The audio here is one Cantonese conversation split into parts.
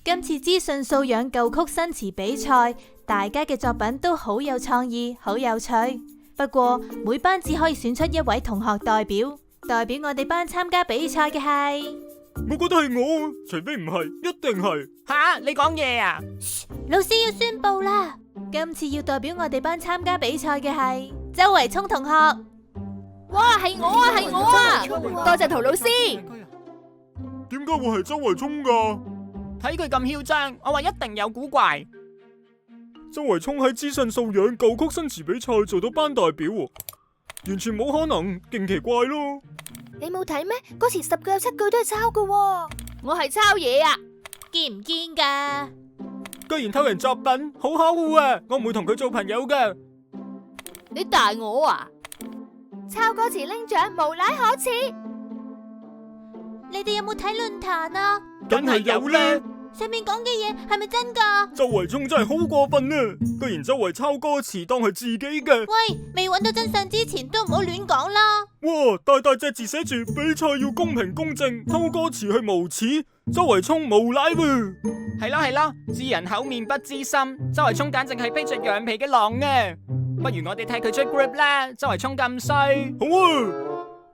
今次資訊素養舊曲新詞比賽，大家嘅作品都好有創意，好有趣。不過每班只可以選出一位同學代表我哋班參加比賽嘅係。我覺得係我，除非唔係，一定係。吓，你講嘢啊？老師要宣布啦，今次要代表我哋班參加比賽嘅係周維聰同學。哇，係我啊，係我啊！多謝陶老師。點解會係周維聰㗎？睇佢咁囂張，我話一定有古怪。周維聰喺資訊素養舊曲新詞比賽做到班代表，完全冇可能，勁奇怪咯。你冇睇咩？嗰時10句有7句都係抄㗎喎。我係抄嘢啊，堅唔堅㗎？居然偷人作品，好可惡啊！我唔會同佢做朋友㗎。你大我啊？抄歌詞拎獎無賴可恥。你哋有冇睇論壇啊？梗係有啦。上面講嘅嘢係咪真㗎？周維聰真係好過分啊！居然周圍抄歌詞當係自己嘅。喂，未揾到真相之前都唔好亂講啦。哇，大大隻字寫住比賽要公平公正，偷歌詞係無恥。周維聰無賴喎。係咯，知人口面不知心，周維聰簡直係披着羊皮嘅狼啊！不如我哋踢佢出 group 啦，周維聰咁衰。好啊。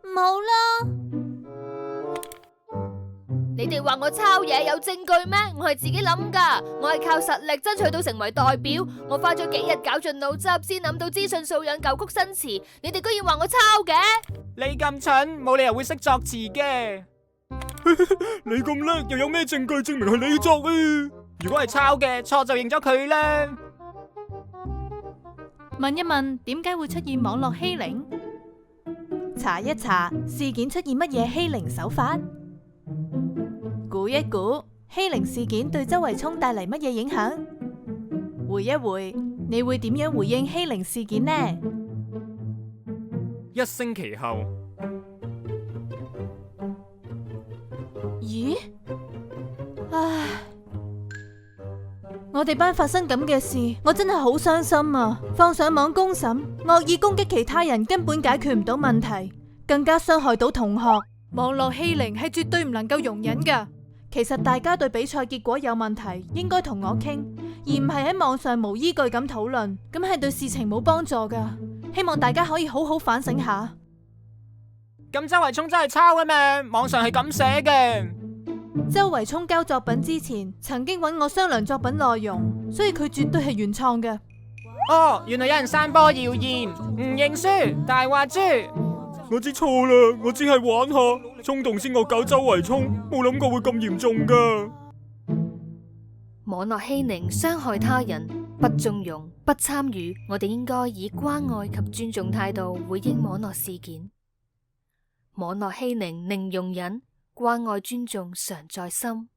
唔好啦。你哋話我抄嘢有證據咩？我係自己諗噶，我係靠實力爭取到成為代表。我花咗幾日搞盡腦汁先諗到資訊素養舊曲新詞，你哋居然話我抄嘅？你咁蠢，冇理由會識作詞嘅。你咁叻，又有咩證據證明係你作啊？如果係抄嘅，錯就認咗佢啦。問一問點解會出現網絡欺凌？查一查事件出現乜嘢欺凌手法？估一估欺凌事件對周維聰帶嚟乜嘢影響？回一回，你會點樣回應欺凌事件呢？1星期後。咦？唉，我哋班發生咁嘅事，我真係好傷心啊！放上網公審，惡意攻擊其他人，根本解決唔到問題，更加傷害到同學。網絡欺凌係絕對唔能夠容忍噶。其實大家對比賽結果有問題，應該同我傾，而唔係喺網上無依據咁討論，咁係對事情冇幫助噶。希望大家可以好好反省下。咁周維聰真係抄嘅咩？網上係咁寫嘅。周維聰交作品之前，曾經揾我商量作品內容，所以佢絕對係原創嘅。哦，原來有人散播謠言，唔認輸，大話豬。我知錯啦，我只係玩下，衝動先惡搞周維聰，冇諗過會咁嚴重噶。網絡欺凌傷害他人，不縱容、不參與，我哋應該以關愛及尊重態度回應網絡事件。網絡欺凌零容忍，關愛尊重常在心。